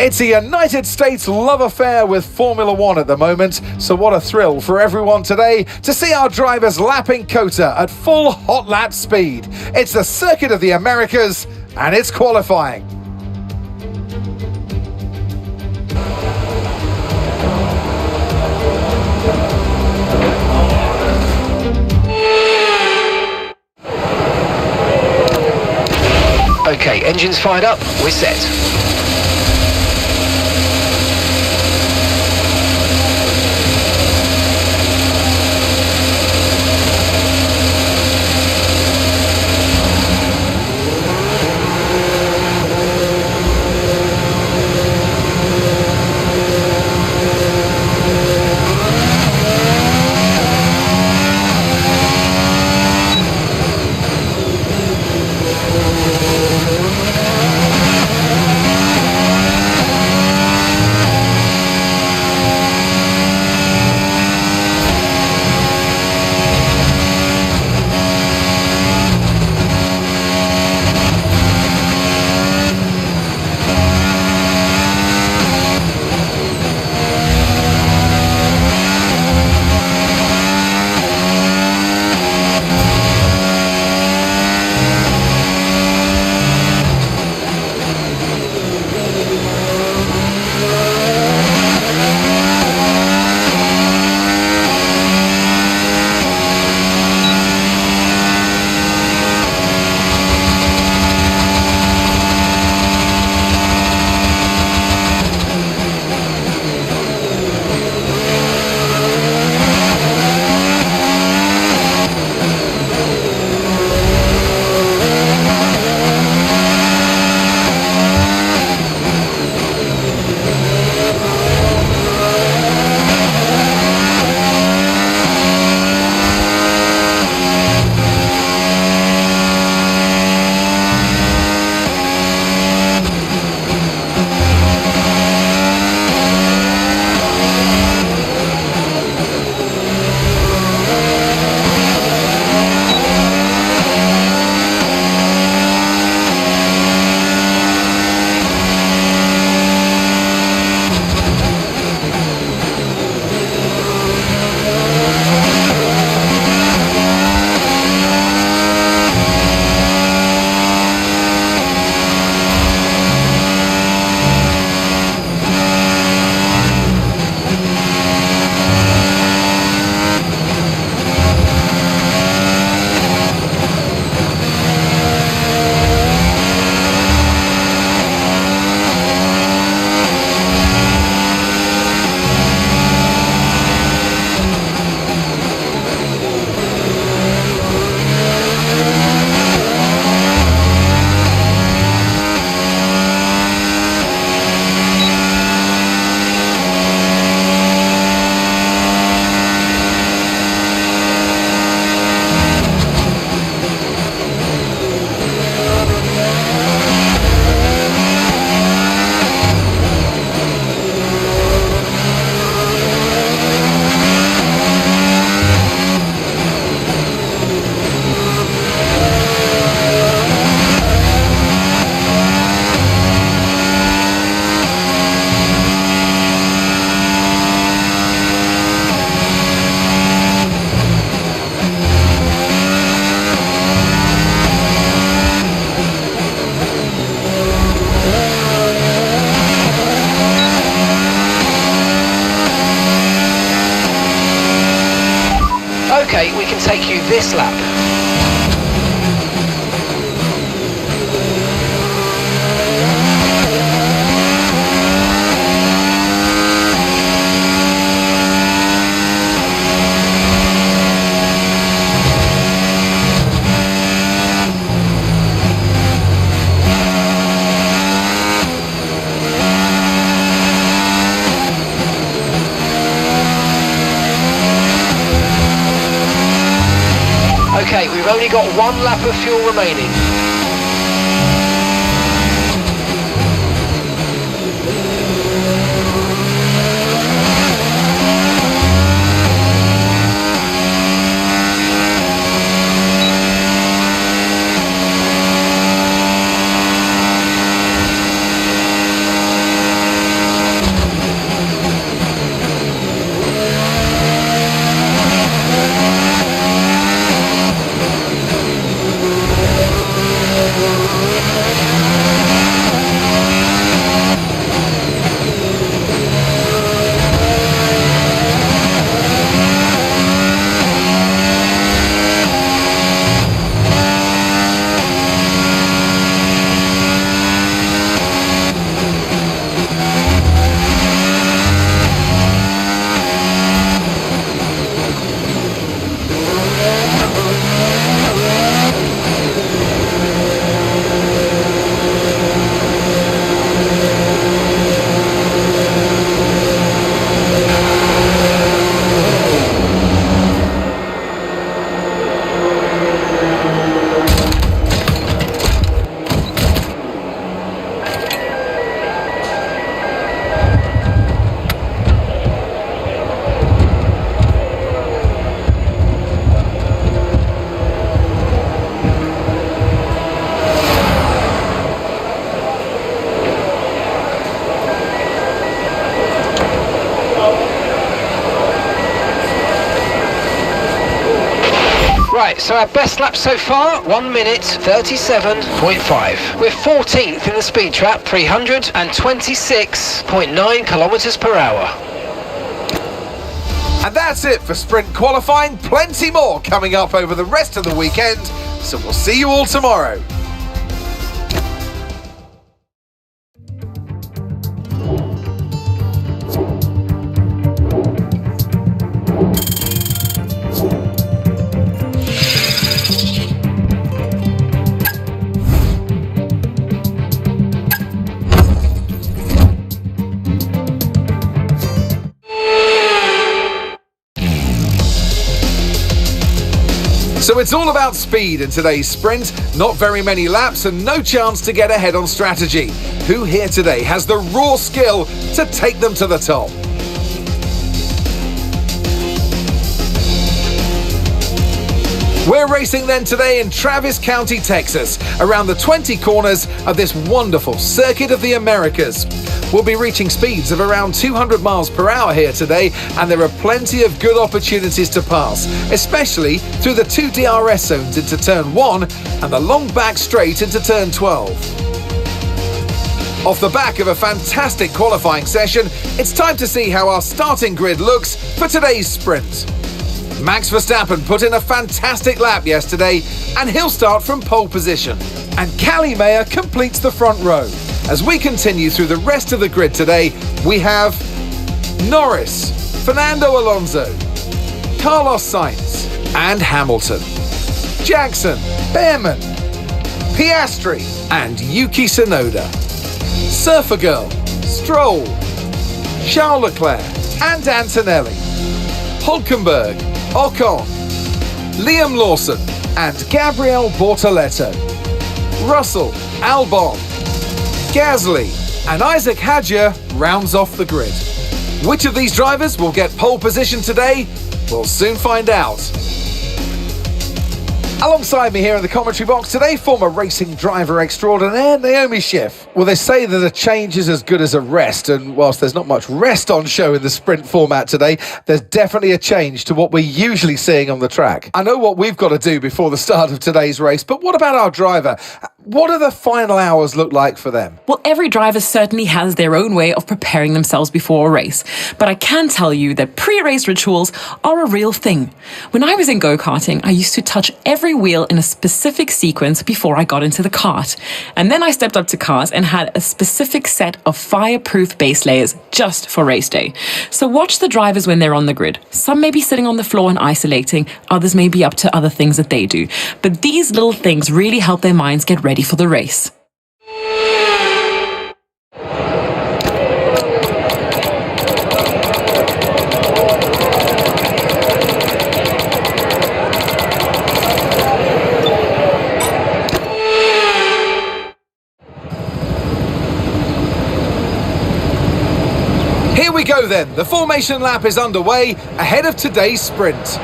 It's a United States love affair with Formula One at the moment, so what a thrill for everyone today to see our drivers lapping COTA at full hot lap speed. It's the Circuit of the Americas, and it's qualifying. Okay, engines fired up, we're set. Okay, we can take you this lap. Okay, we've only got one lap of fuel remaining. Right, so our best lap so far, 1 minute 37.5. We're 14th in the speed trap, 326.9 kilometers per hour. And that's it for sprint qualifying. Plenty more coming up over the rest of the weekend. So we'll see you all tomorrow. So it's all about speed in today's sprint. Not very many laps and no chance to get ahead on strategy. Who here today has the raw skill to take them to the top? We're racing then today in Travis County, Texas, around the 20 corners of this wonderful Circuit of the Americas. We'll be reaching speeds of around 200 miles per hour here today, and there are plenty of good opportunities to pass, especially through the 2 DRS zones into turn 1 and the long back straight into turn 12. Off the back of a fantastic qualifying session, it's time to see how our starting grid looks for today's sprint. Max Verstappen put in a fantastic lap yesterday, and he'll start from pole position. And Callie Mayer completes the front row. As we continue through the rest of the grid today, we have Norris, Fernando Alonso, Carlos Sainz and Hamilton, Jackson, Behrman, Piastri and Yuki Tsunoda, Surfer Girl, Stroll, Charles Leclerc and Antonelli, Hulkenberg, Ocon, Liam Lawson and Gabriel Bortoleto, Russell, Albon, Gasly and Isaac Hadjar rounds off the grid. Which of these drivers will get pole position today? We'll soon find out. Alongside me here in the commentary box today, former racing driver extraordinaire Naomi Schiff. Well, they say that a change is as good as a rest, and whilst there's not much rest on show in the sprint format today, there's definitely a change to what we're usually seeing on the track. I know what we've got to do before the start of today's race, but what about our driver? What do the final hours look like for them? Well, every driver certainly has their own way of preparing themselves before a race, but I can tell you that pre-race rituals are a real thing. When I was in go-karting, I used to touch every wheel in a specific sequence before I got into the kart. And then I stepped up to cars and had a specific set of fireproof base layers just for race day. So watch the drivers when they're on the grid. Some may be sitting on the floor and isolating, others may be up to other things that they do. But these little things really help their minds get ready for the race. Here we go then, the formation lap is underway ahead of today's sprint.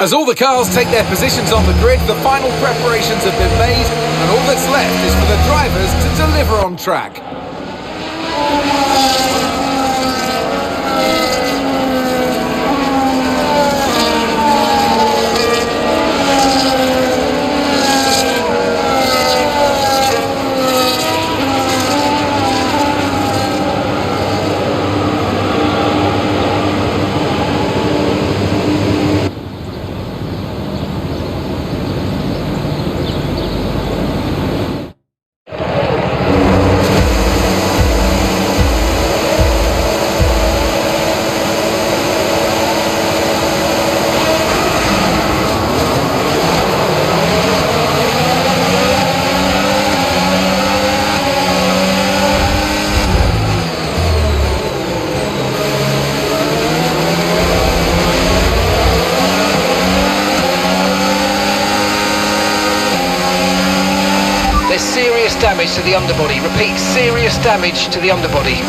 As all the cars take their positions on the grid, the final preparations have been made, and all that's left is for the drivers to deliver on track. Serious damage to the underbody. Repeat, serious damage to the underbody.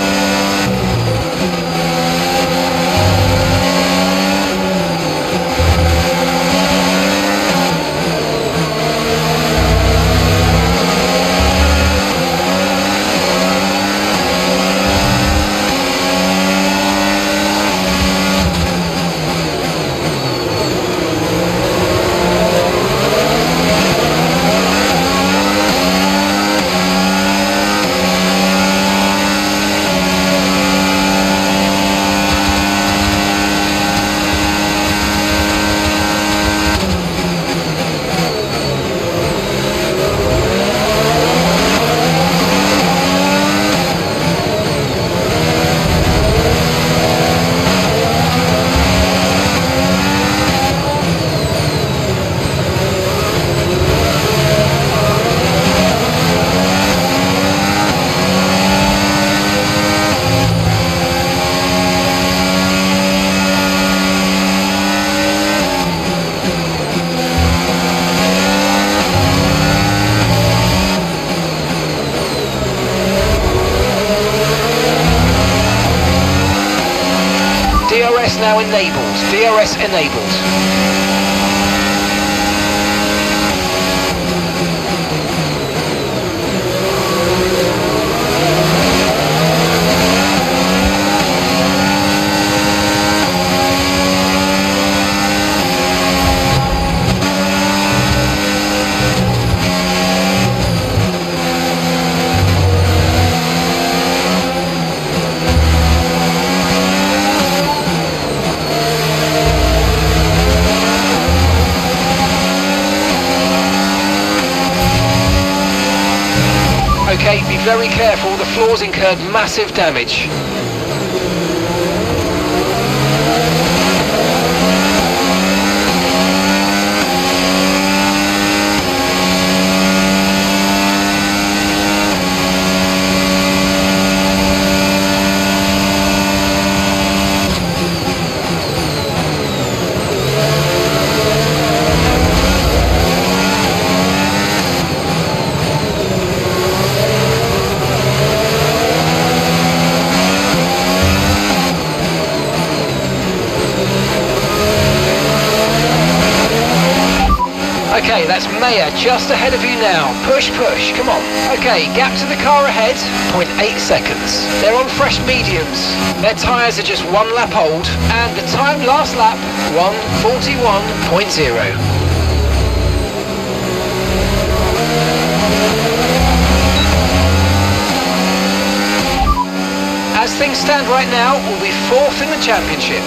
now enabled. DRS enabled. Okay, be very careful, the floor's incurred massive damage. Okay, that's Maya just ahead of you now. Push, push, come on. Okay, gap to the car ahead, 0.8 seconds. They're on fresh mediums. Their tyres are just 1 lap old, and the time last lap, 1:41.0. As things stand right now, we'll be 4th in the championship.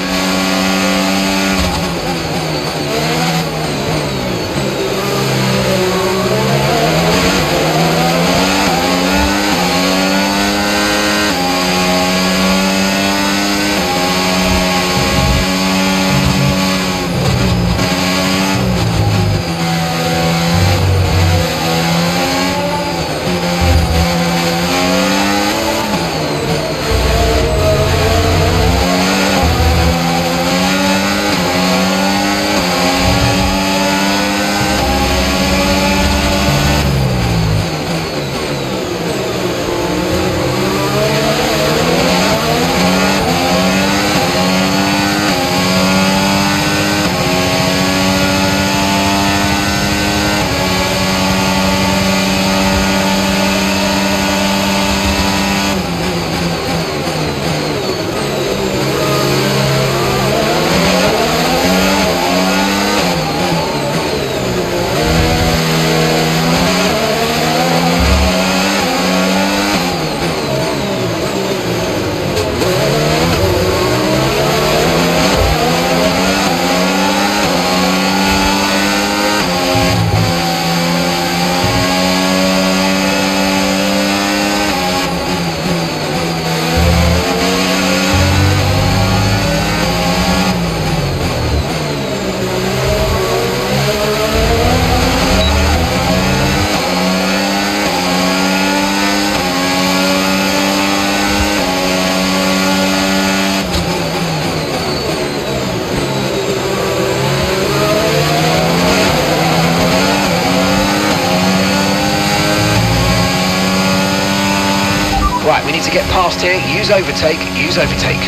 Right, we need to get past here. Use overtake, use overtake.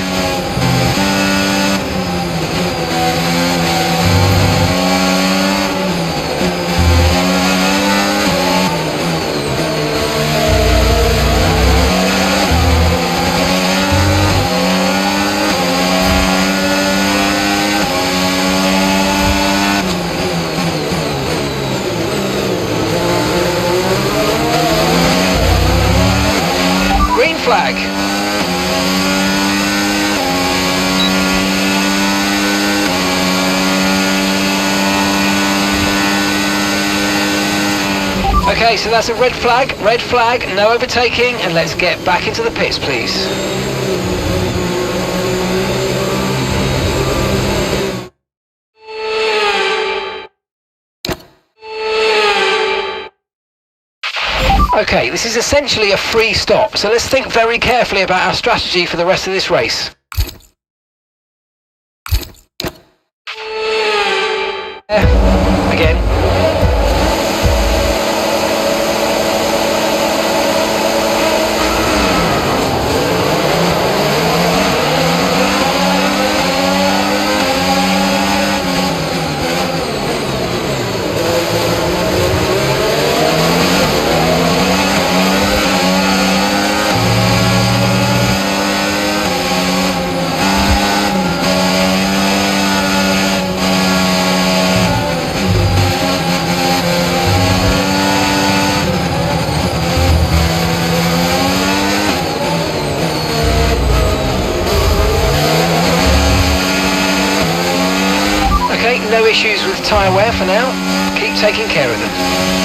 Green flag. Okay, so that's a red flag, no overtaking, and let's get back into the pits, please. Okay, this is essentially a free stop, so let's think very carefully about our strategy for the rest of this race. Again. tyre wear for now. Keep taking care of them.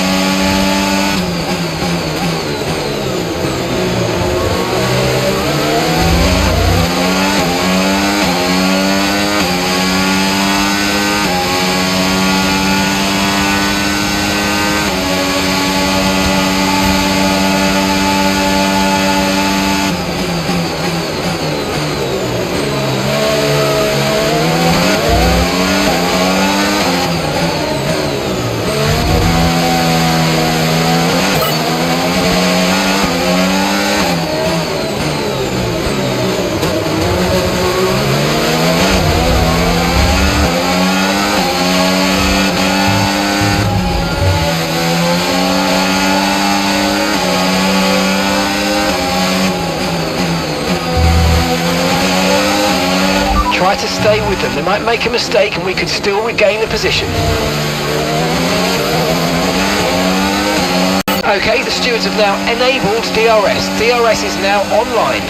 Try to stay with them. They might make a mistake and we could still regain the position. Okay, the stewards have now enabled DRS. DRS is now online.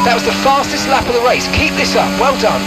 That was the fastest lap of the race. Keep this up. Well done.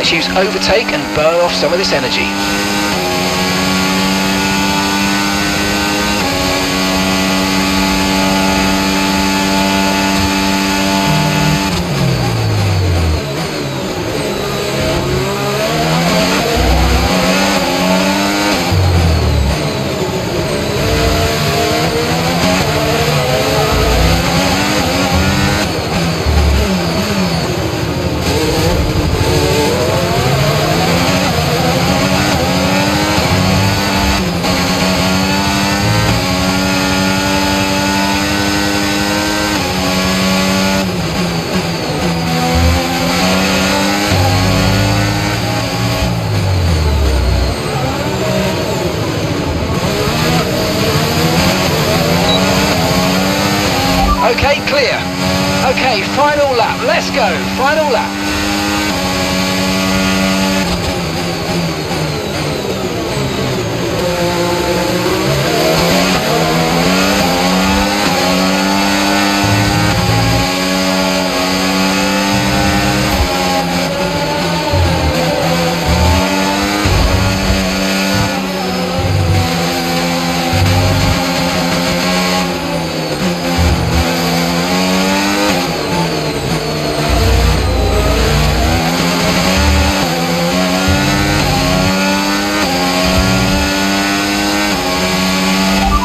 Let's use overtake and burn off some of this energy. Okay, clear. Okay, final lap. Let's go. Final lap.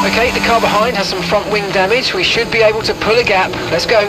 Okay, the car behind has some front wing damage. We should be able to pull a gap. Let's go.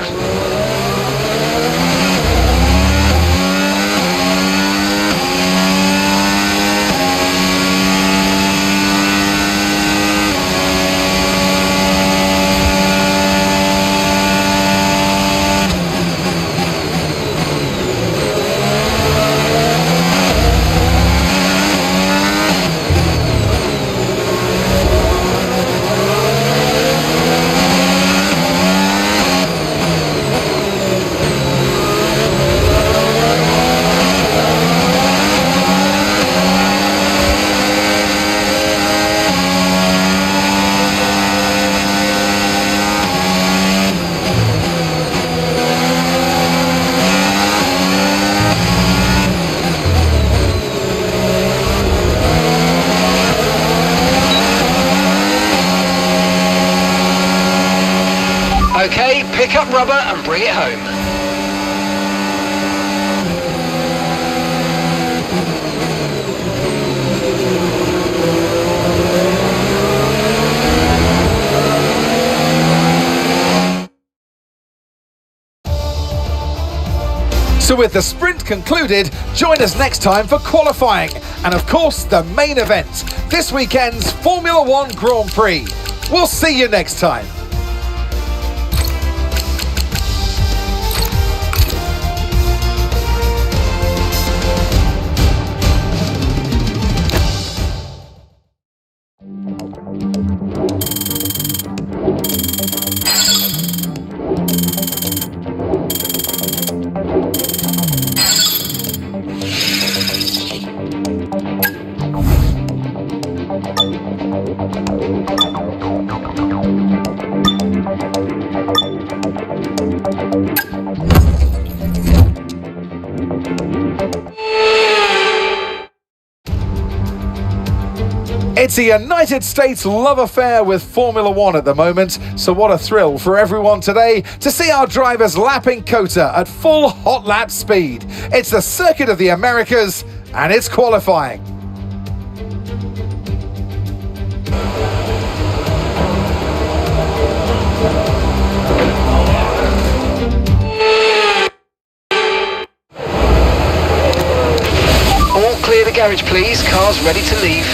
Okay, pick up rubber and bring it home. So with the sprint concluded, join us next time for qualifying and of course the main event, this weekend's Formula One Grand Prix. We'll see you next time. It's a United States love affair with Formula One at the moment, so what a thrill for everyone today to see our drivers lapping COTA at full hot lap speed. It's the Circuit of the Americas and it's qualifying. All clear the garage please, cars ready to leave.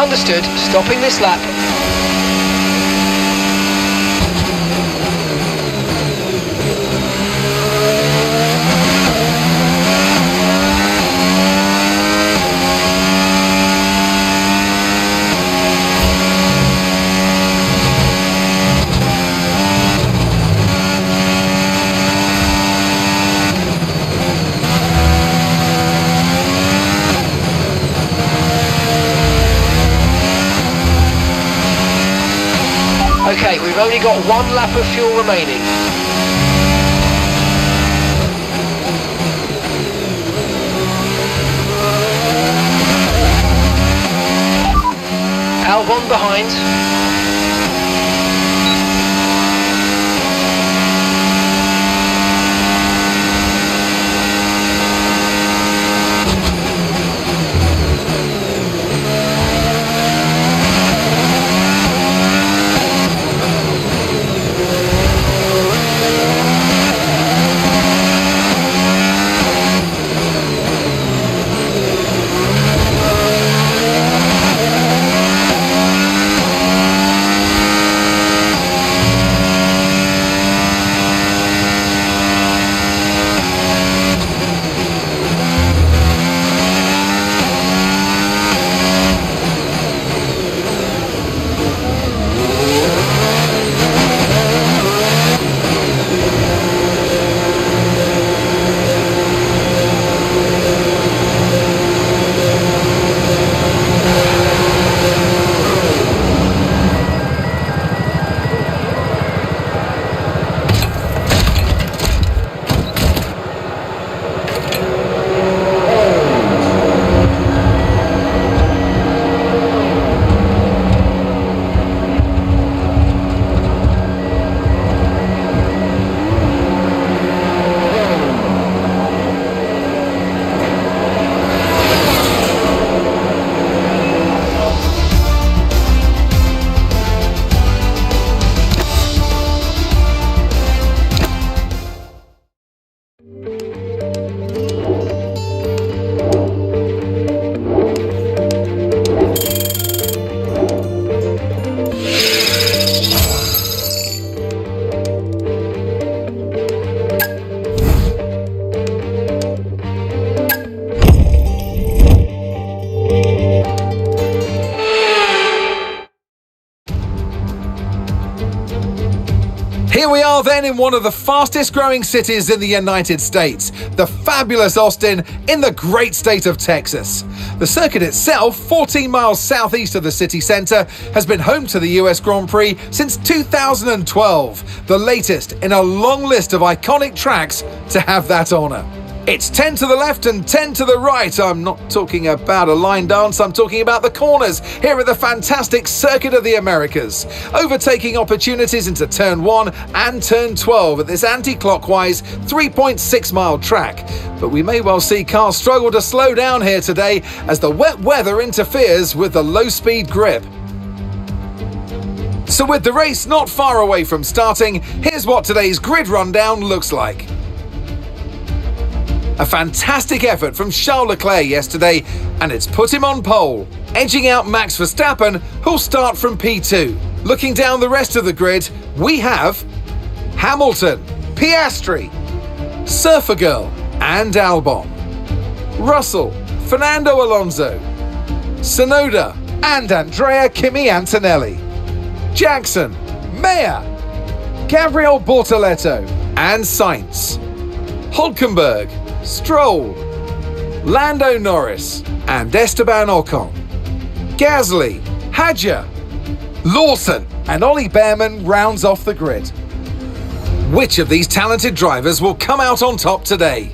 Understood. Stopping this lap. Okay, we've only got one lap of fuel remaining. Albon behind. Here we are then in one of the fastest growing cities in the United States, the fabulous Austin in the great state of Texas. The circuit itself, 14 miles southeast of the city centre, has been home to the US Grand Prix since 2012, the latest in a long list of iconic tracks to have that honour. It's 10 to the left and 10 to the right. I'm not talking about a line dance, I'm talking about the corners here at the fantastic Circuit of the Americas. Overtaking opportunities into turn 1 and turn 12 at this anti-clockwise 3.6 mile track. But we may well see cars struggle to slow down here today as the wet weather interferes with the low-speed grip. So with the race not far away from starting, here's what today's grid rundown looks like. A fantastic effort from Charles Leclerc yesterday, and it's put him on pole, edging out Max Verstappen, who'll start from P2. Looking down the rest of the grid, we have Hamilton, Piastri, Surfer Girl and Albon, Russell, Fernando Alonso, Tsunoda and Andrea Kimi Antonelli, Jackson, Mayer, Gabriel Bortoletto and Sainz, Hulkenberg, Stroll, Lando Norris and Esteban Ocon, Gasly, Hadjar, Lawson and Ollie Behrman rounds off the grid. Which of these talented drivers will come out on top today?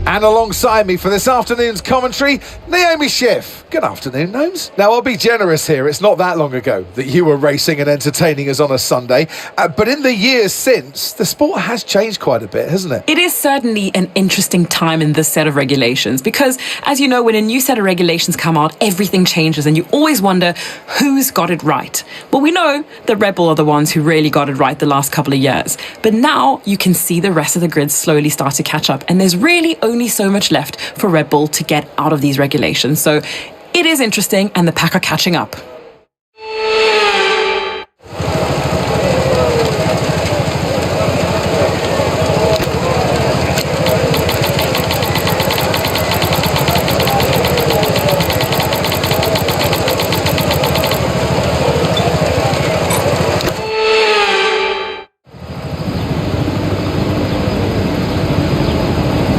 And alongside me for this afternoon's commentary, Naomi Schiff. Good afternoon, Gnomes. Now, I'll be generous here. It's not that long ago that you were racing and entertaining us on a Sunday. But in the years since, the sport has changed quite a bit, hasn't it? It is certainly an interesting time in this set of regulations because, as you know, when a new set of regulations come out, everything changes and you always wonder who's got it right. Well, we know that Red Bull are the ones who really got it right the last couple of years. But now you can see the rest of the grid slowly start to catch up and there's really only so much left for Red Bull to get out of these regulations. So It is interesting, and the pack are catching up.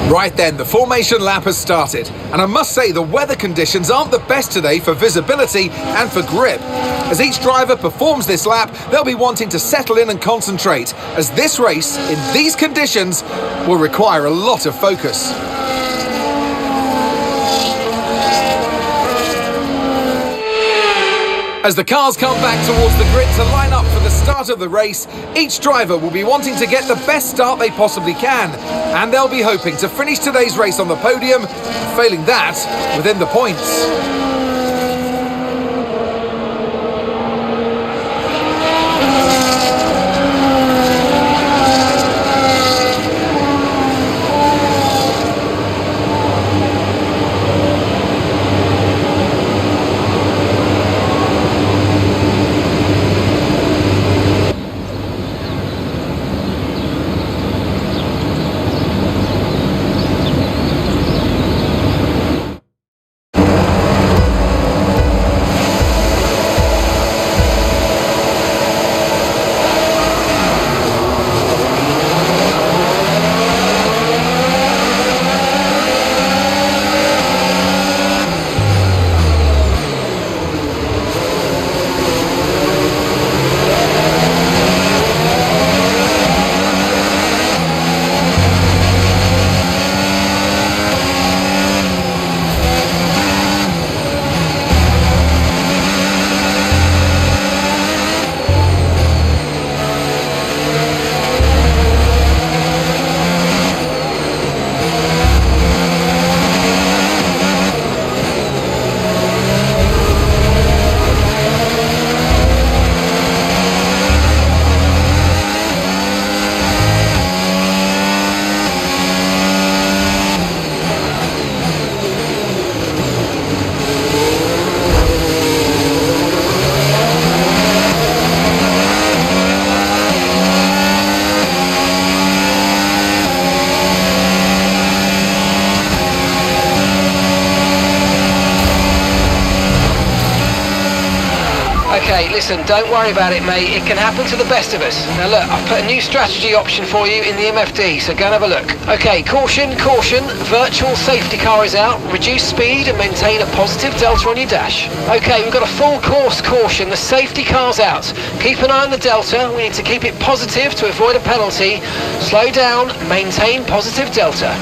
Right then, the formation lap has started, and I must say the weather conditions aren't the best today for visibility and for grip. As each driver performs this lap, they'll be wanting to settle in and concentrate, as this race, in these conditions, will require a lot of focus. As the cars come back towards the grid to line up for the start of the race, each driver will be wanting to get the best start they possibly can, and they'll be hoping to finish today's race on the podium, and failing that, within the points. Okay, listen, don't worry about it, mate. It can happen to the best of us. Now look, I've put a new strategy option for you in the MFD, so go and have a look. Okay, caution, caution. Virtual safety car is out. Reduce speed and maintain a positive delta on your dash. Okay, we've got a full course caution. The safety car's out. Keep an eye on the delta. We need to keep it positive to avoid a penalty. Slow down, maintain positive delta.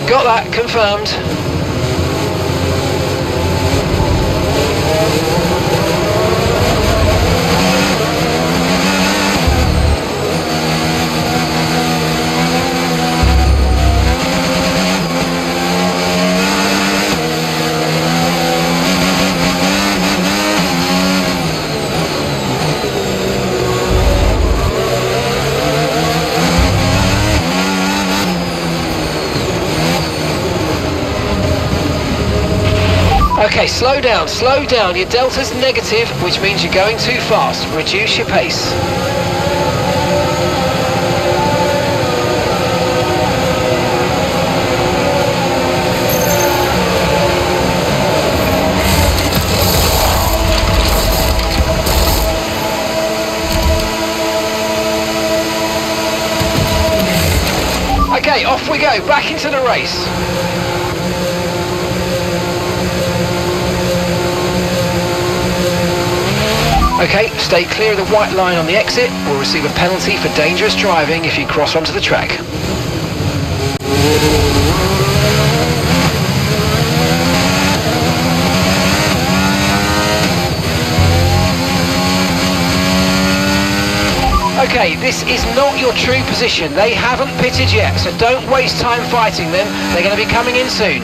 Got that, confirmed. Okay, slow down, slow down. Your delta's negative, which means you're going too fast. Reduce your pace. Okay, off we go, back into the race. Okay, stay clear of the white line on the exit. We'll receive a penalty for dangerous driving if you cross onto the track. Okay, this is not your true position. They haven't pitted yet, so don't waste time fighting them. They're going to be coming in soon.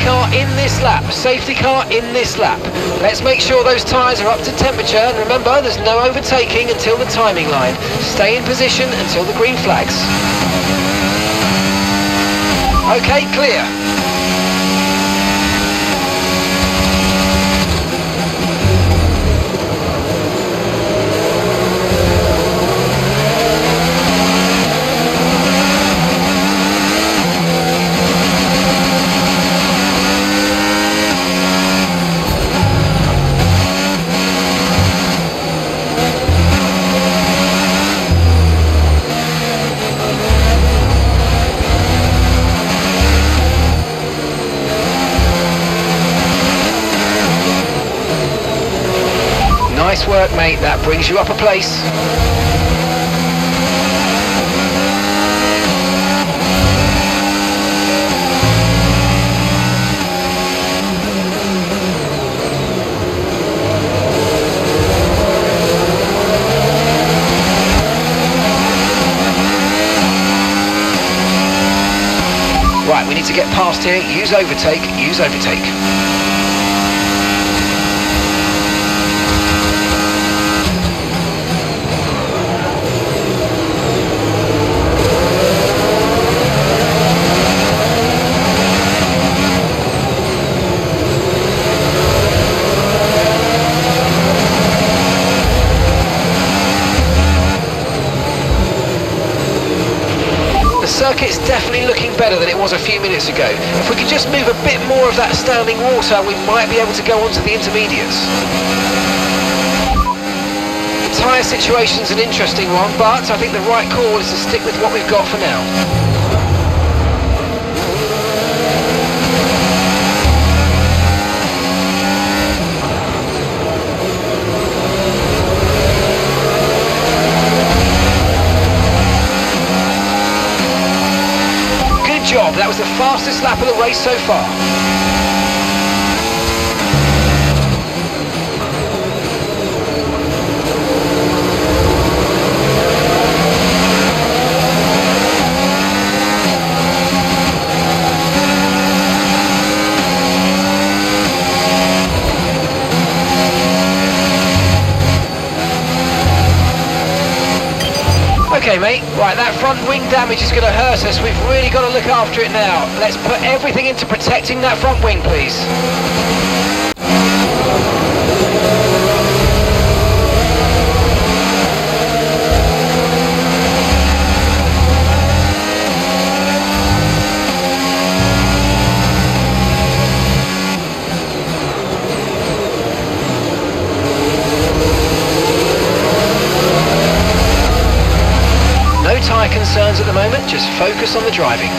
car in this lap. Safety car in this lap. Let's make sure those tyres are up to temperature, and remember, there's no overtaking until the timing line. Stay in position until the green flags. Okay, clear. Nice work, mate. That brings you up a place. Right, we need to get past here. Use overtake. Use overtake. The circuit's definitely looking better than it was a few minutes ago. If we could just move a bit more of that standing water, we might be able to go on to the intermediates. The tyre situation's an interesting one, but I think the right call is to stick with what we've got for now. That was the fastest lap of the race so far. Okay, mate. Right, that front wing damage is going to hurt us. We've really got to look after it now. Let's put everything into protecting that front wing, please. No tyre concerns at the moment, just focus on the driving.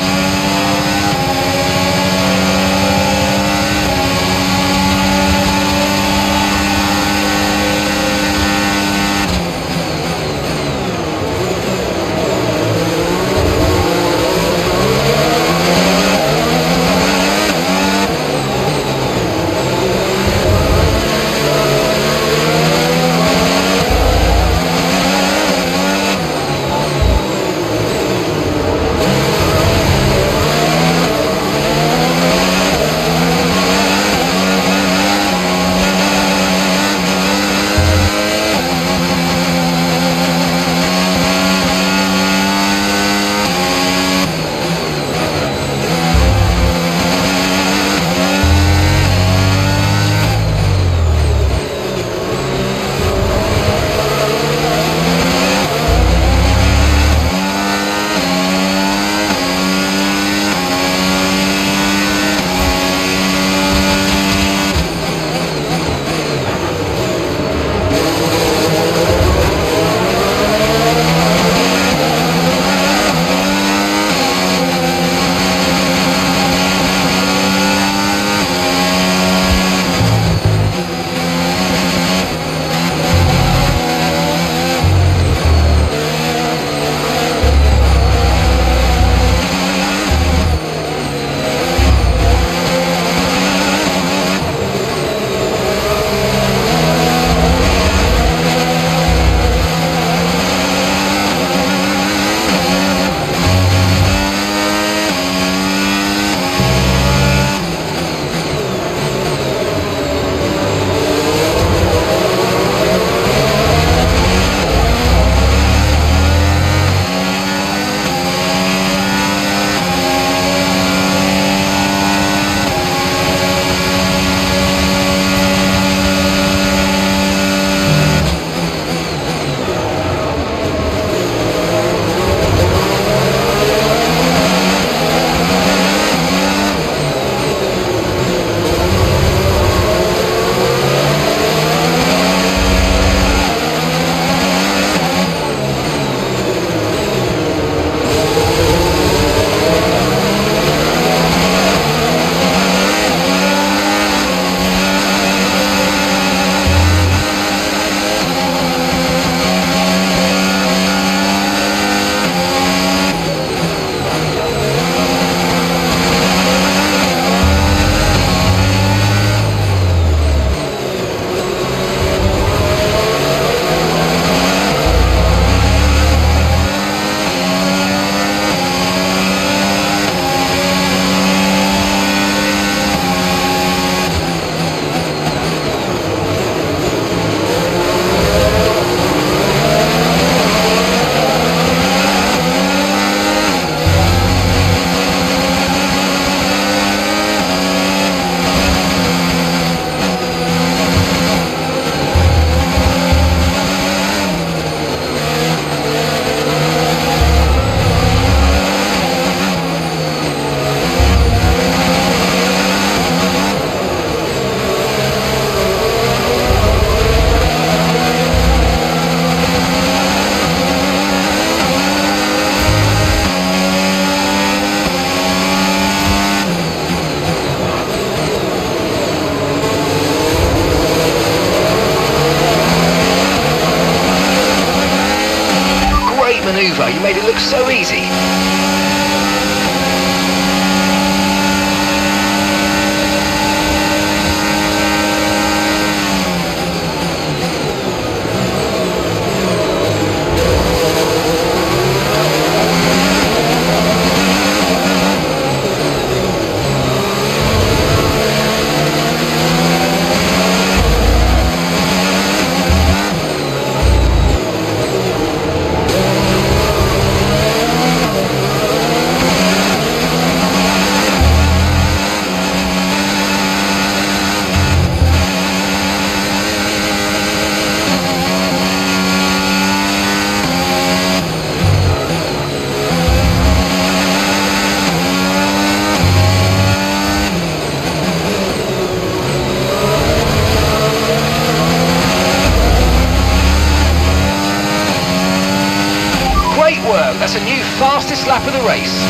fastest lap of the race.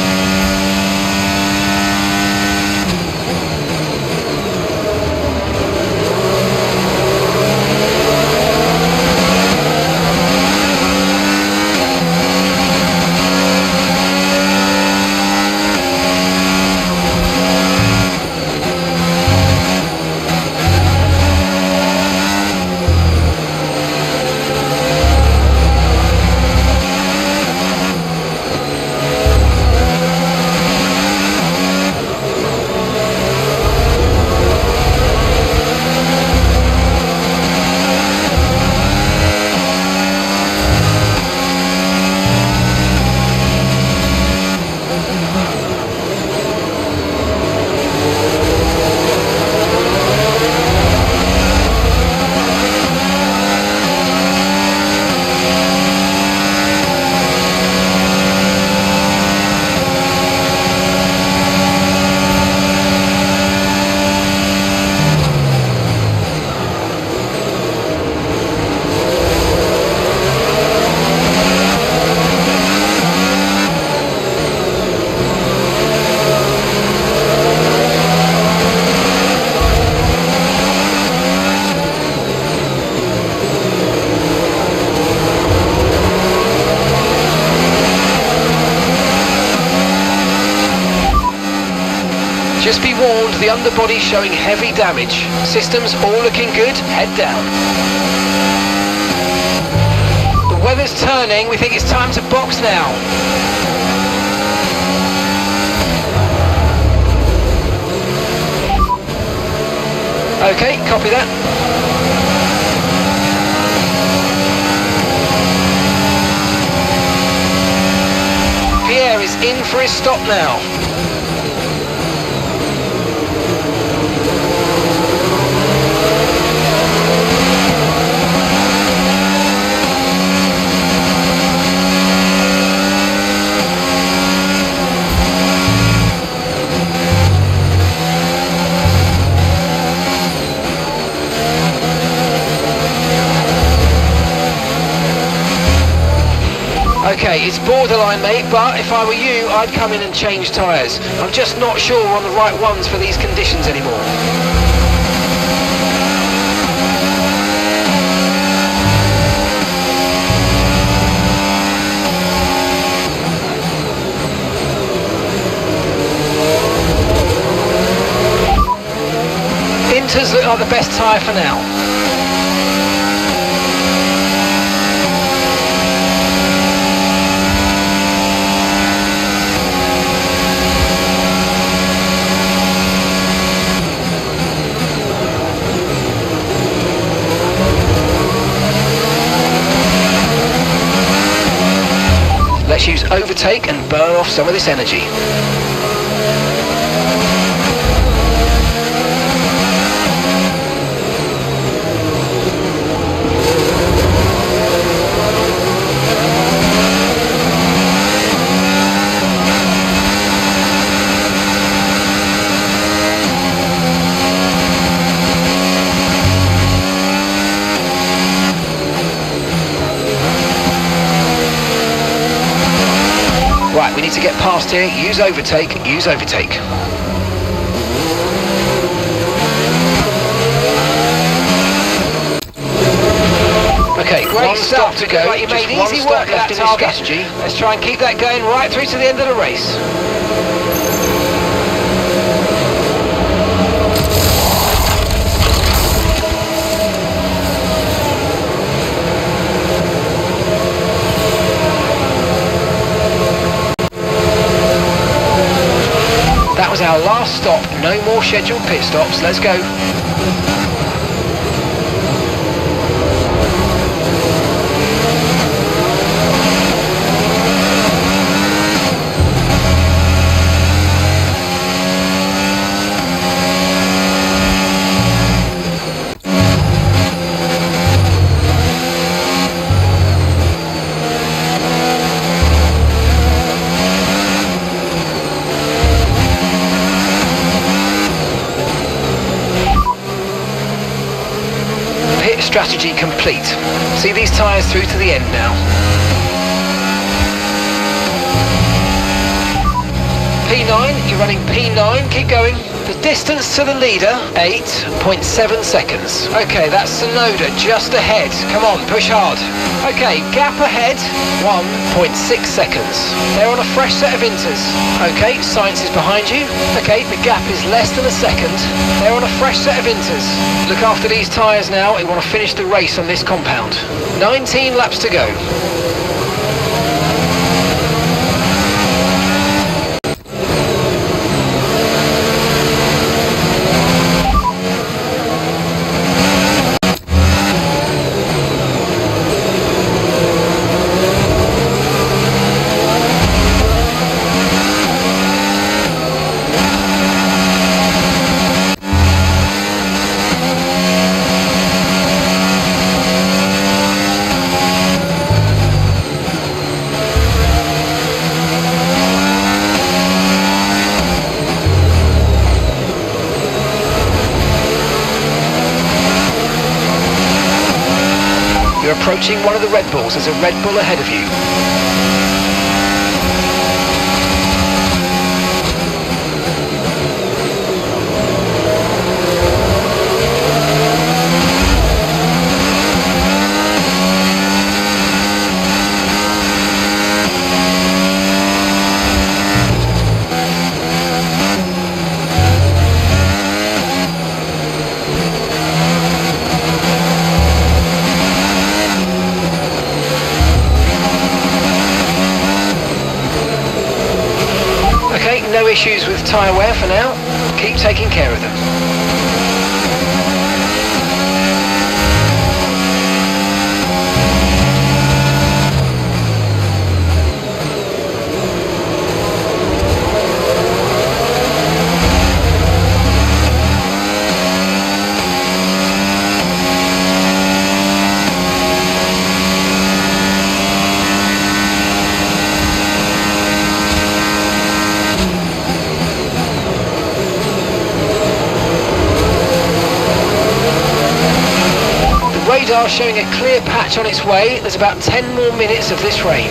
Just be warned, the underbody showing heavy damage. Systems all looking good, head down. The weather's turning, we think it's time to box now. Okay, copy that. Pierre is in for his stop now. Okay, it's borderline, mate, but if I were you, I'd come in and change tyres. I'm just not sure we're on the right ones for these conditions anymore. Inters look like the best tyre for now. Let's use overtake and burn off some of this energy. Right, we need to get past here. Use overtake, use overtake. Okay, great stop to go. Right, you made easy work left in this strategy. Let's try and keep that going right through to the end of the race. That was our last stop, no more scheduled pit stops, let's go. Strategy complete. See these tyres through to the end now. P9, you're running P9, keep going. The distance to the leader, 8.7 seconds. Okay, that's Sonoda just ahead. Come on, push hard. Okay, gap ahead, 1.6 seconds. They're on a fresh set of inters. Okay, Science is behind you. Okay, the gap is less than a second. They're on a fresh set of inters. Look after these tyres now. We want to finish the race on this compound. 19 laps to go. You're approaching one of the Red Bulls. There's a Red Bull ahead of you. Okay, no issues with tyre wear for now. Keep taking care of them. Radar showing a clear patch on its way. There's about 10 more minutes of this rain.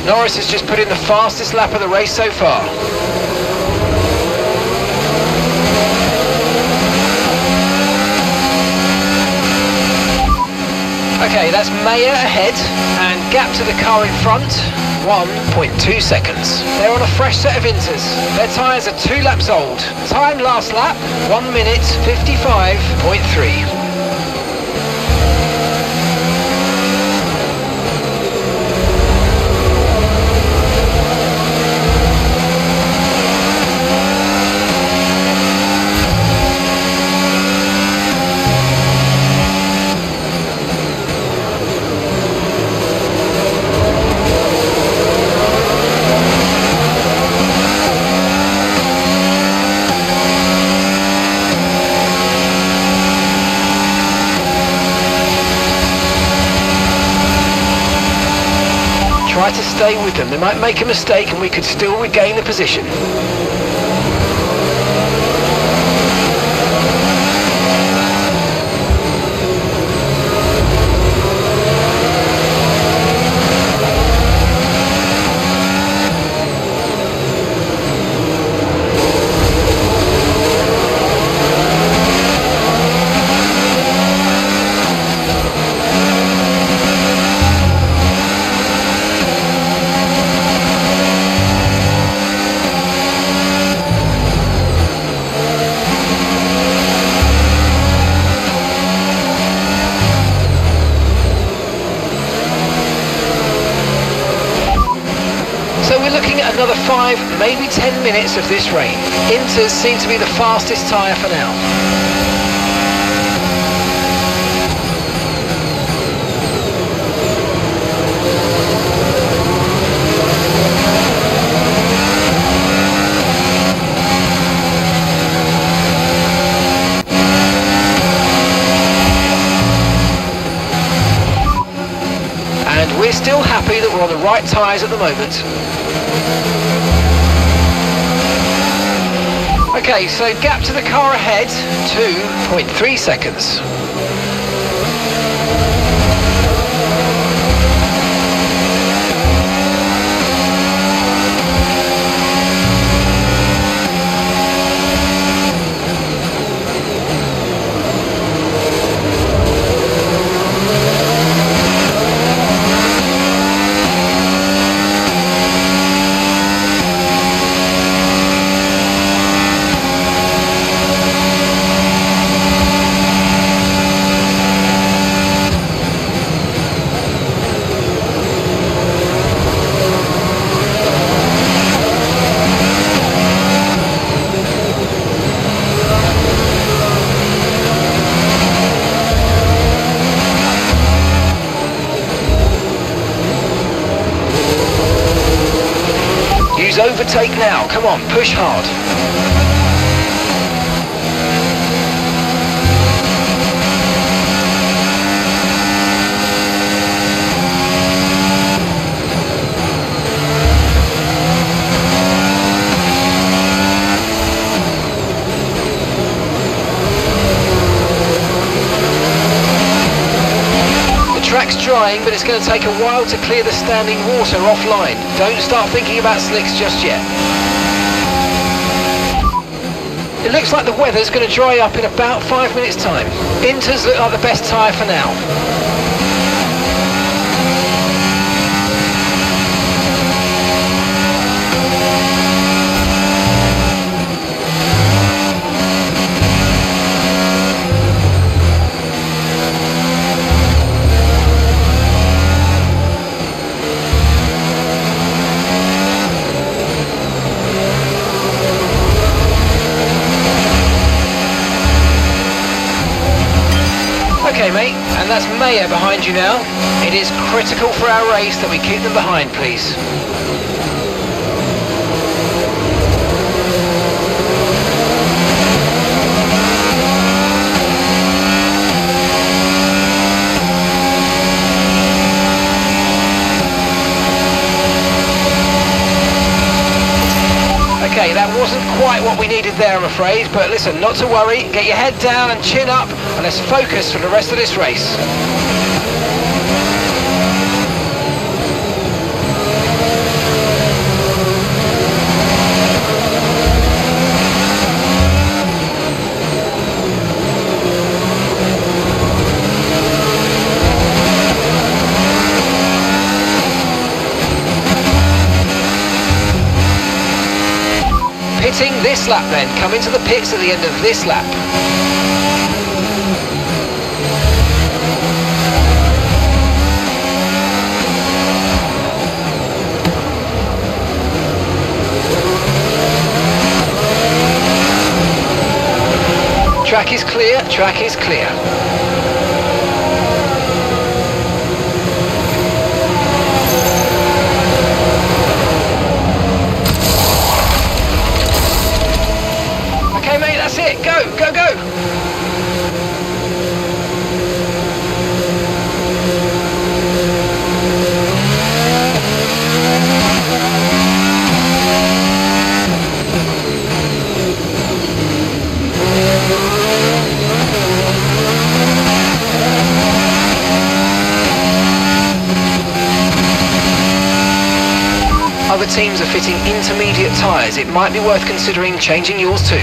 Norris has just put in the fastest lap of the race so far. Okay, that's Mayer ahead, and gap to the car in front, 1.2 seconds. They're on a fresh set of inters. Their tyres are 2 laps old. Time last lap, 1 minute 55.3. Try to stay with them. They might make a mistake and we could still regain the position. 5, maybe 10 minutes of this rain. Inters seem to be the fastest tyre for now. And we're still happy that we're on the right tyres at the moment. Okay, so gap to the car ahead, 2.3 seconds. Overtake now, come on, push hard. The track's drying, but it's going to take a while to clear the standing water offline. Don't start thinking about slicks just yet. It looks like the weather's going to dry up in about 5 minutes' time. Inters look like the best tyre for now. Okay mate, and that's Maya behind you now. It is critical for our race that we keep them behind, please. Okay, that wasn't quite what we needed there, I'm afraid, but listen, not to worry, get your head down and chin up, and let's focus for the rest of this race. Pitting this lap then, come into the pits at the end of this lap. Track is clear, track is clear. Okay mate, that's it, go, go, go! Other teams are fitting intermediate tyres. It might be worth considering changing yours too.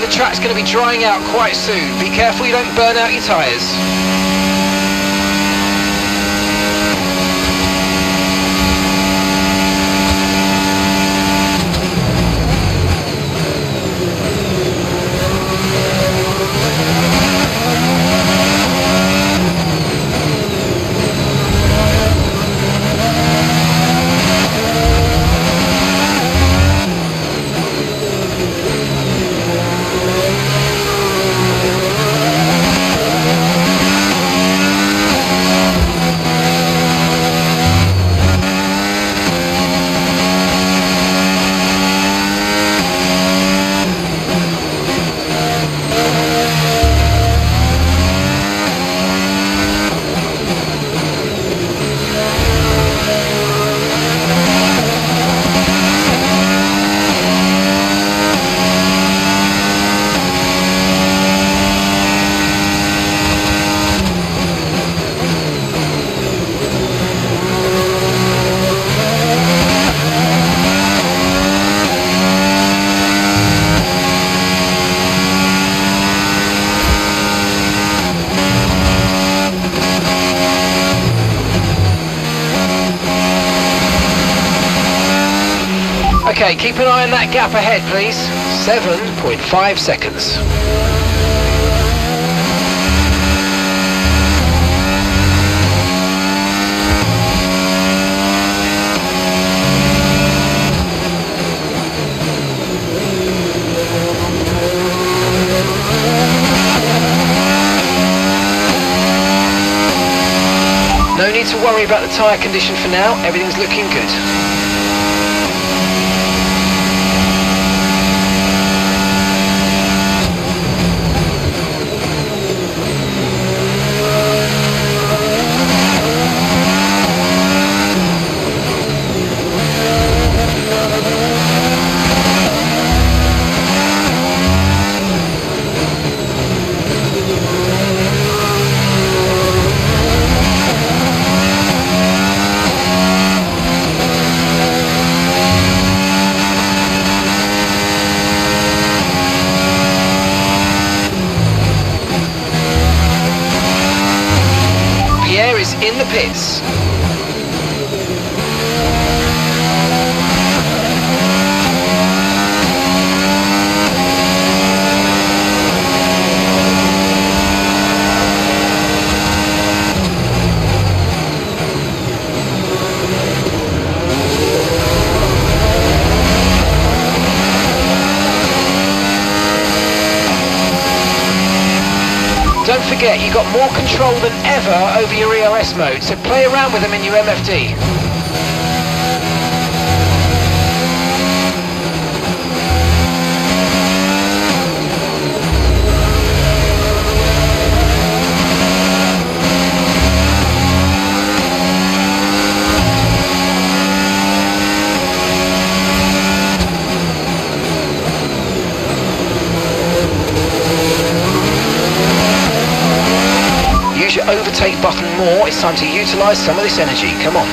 the track's going to be drying out quite soon. Be careful you don't burn out your tyres. Okay, keep an eye on that gap ahead, please. 7.5 seconds. No need to worry about the tyre condition for now, everything's looking good. In the pits. Don't forget, you've got more control than ever over your ERS mode, so play around with them in your MFD. Use your overtake button more, it's time to utilise some of this energy, come on.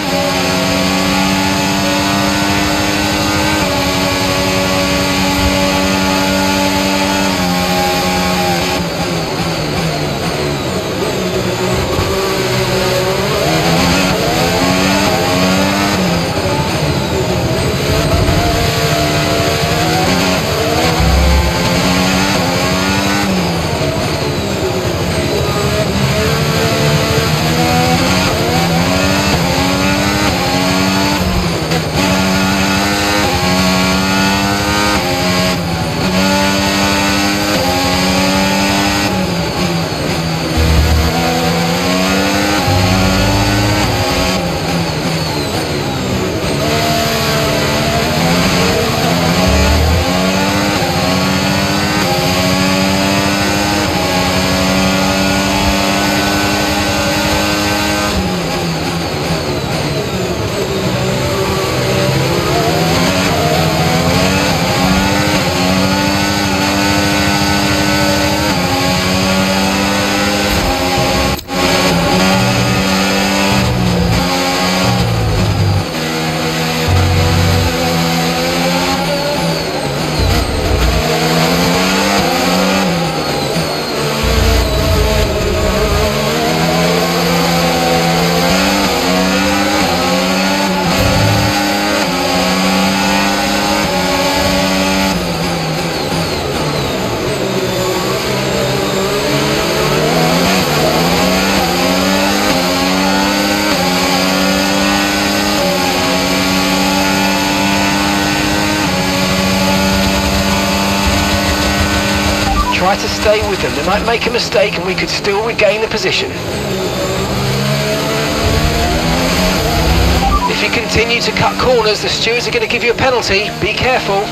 try to stay with them. They might make a mistake and we could still regain the position. If you continue to cut corners, the stewards are going to give you a penalty. Be careful.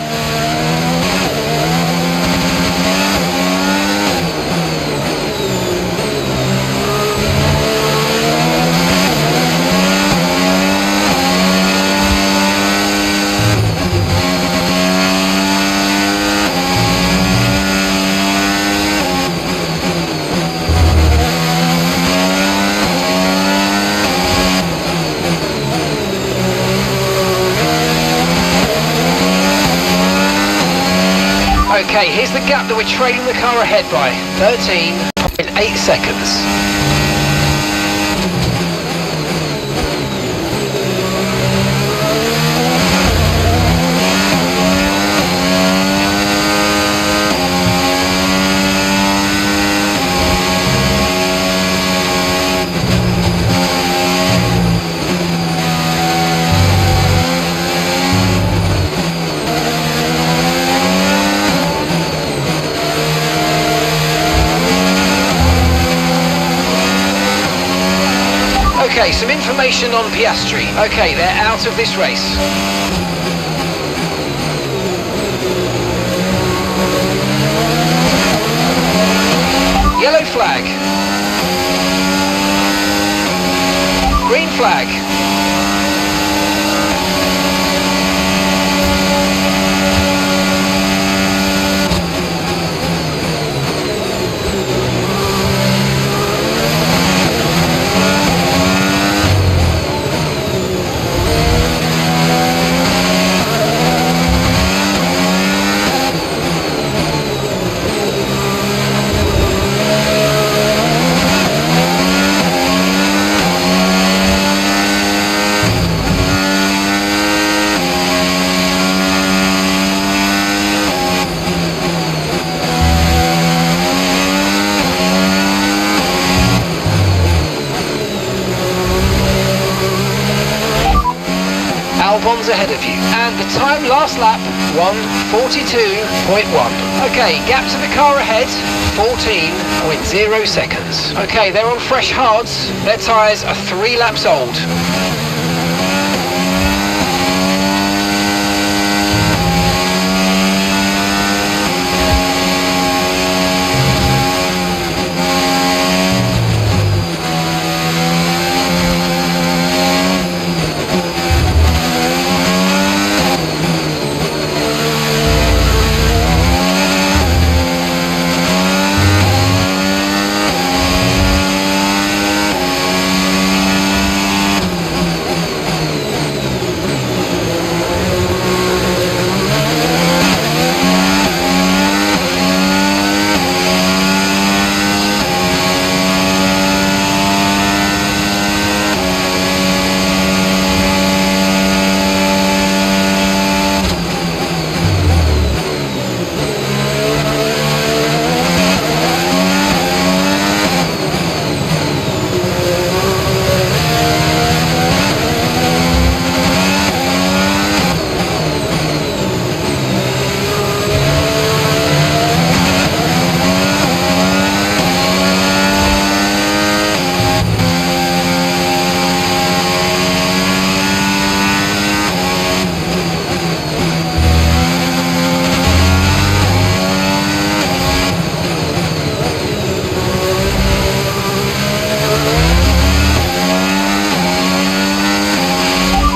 Okay, here's the gap that we're trailing the car ahead by, 13.8 seconds. Okay, some information on Piastri. Okay, they're out of this race. Yellow flag. Green flag. Albon's ahead of you, and the time last lap, 1:42.1. Okay, gap to the car ahead, 14.0 seconds. Okay, they're on fresh hards. Their tyres are 3 laps old.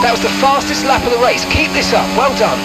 That was the fastest lap of the race. Keep this up. Well done.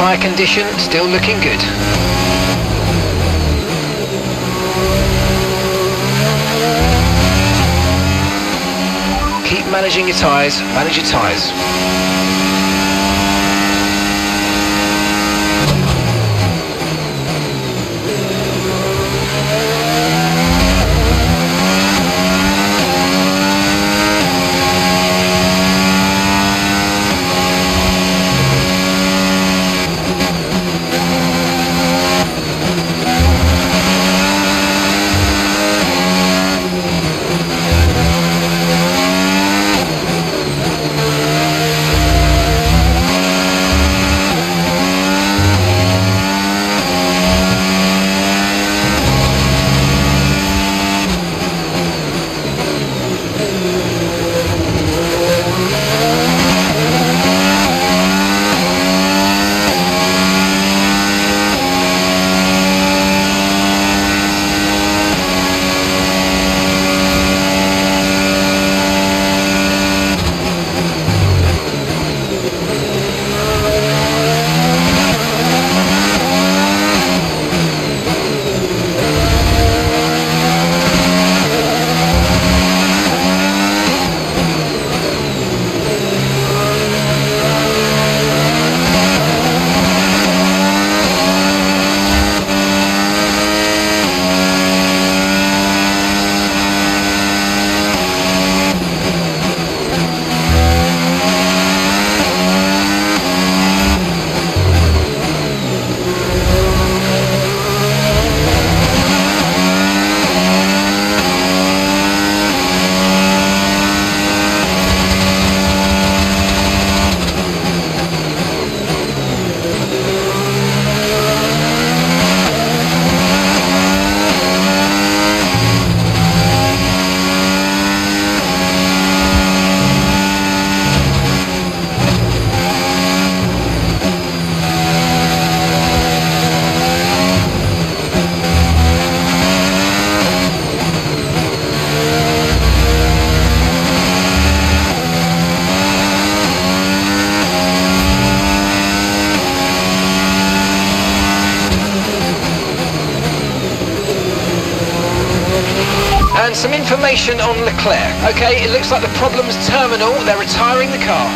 Tyre condition still looking good. Keep managing your tyres, manage your tyres. And some information on Leclerc. Okay, it looks like the problem's terminal. They're retiring the car.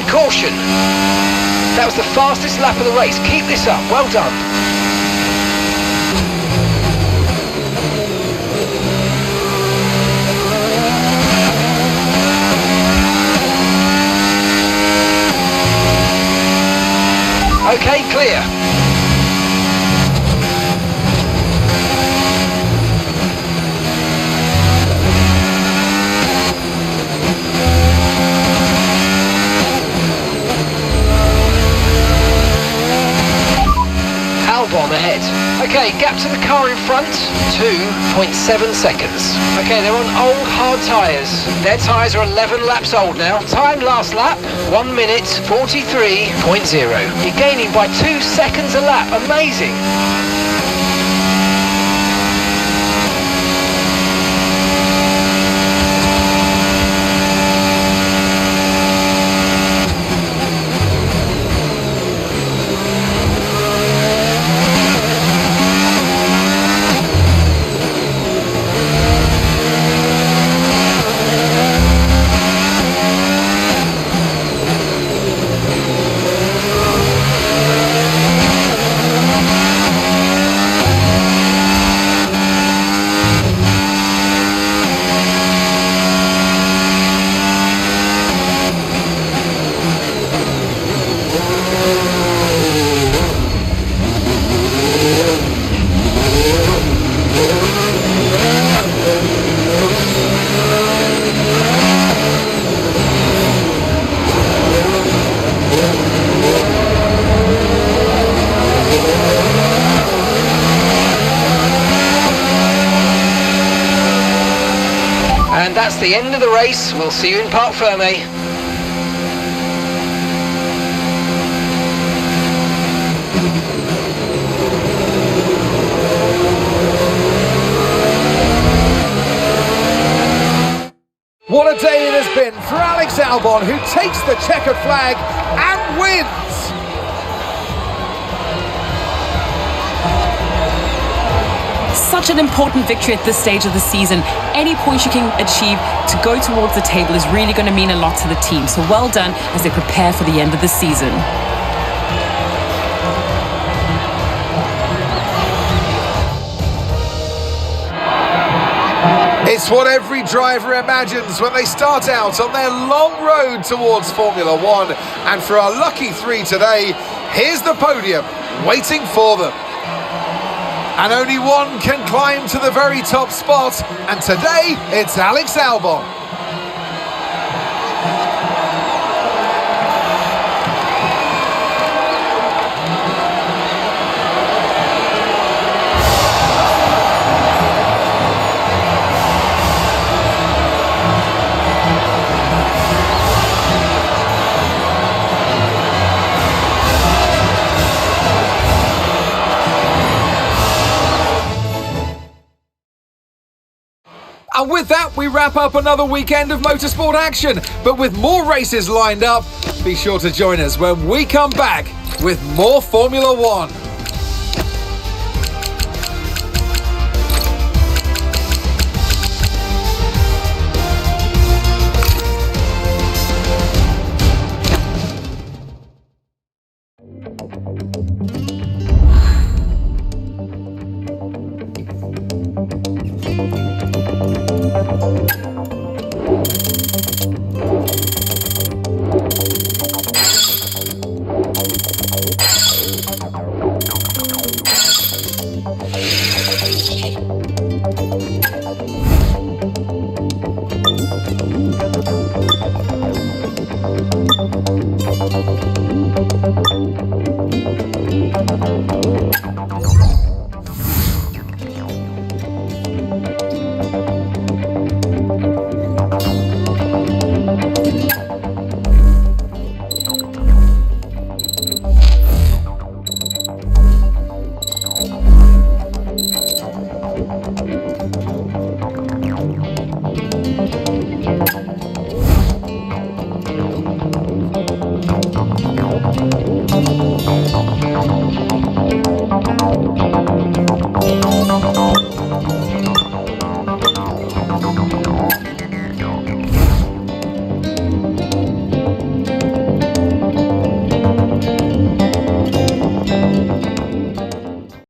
Caution! That was the fastest lap of the race. Keep this up. Well done. Okay, clear. Albon ahead. Okay, gap to the car in front, 2.7 seconds. Okay, they're on old hard tyres. Their tyres are 11 laps old now. Time last lap, 1 minute 43.0. You're gaining by 2 seconds a lap. Amazing. That's the end of the race. We'll see you in Parc Fermé. What a day it has been for Alex Albon, who takes the checkered flag and wins. Such an important victory at this stage of the season. Any points you can achieve to go towards the table is really going to mean a lot to the team. So well done as they prepare for the end of the season. It's what every driver imagines when they start out on their long road towards Formula One. And for our lucky three today, here's the podium waiting for them. And only one can climb to the very top spot, and today it's Alex Albon. And with that, we wrap up another weekend of motorsport action. But with more races lined up, be sure to join us when we come back with more Formula One.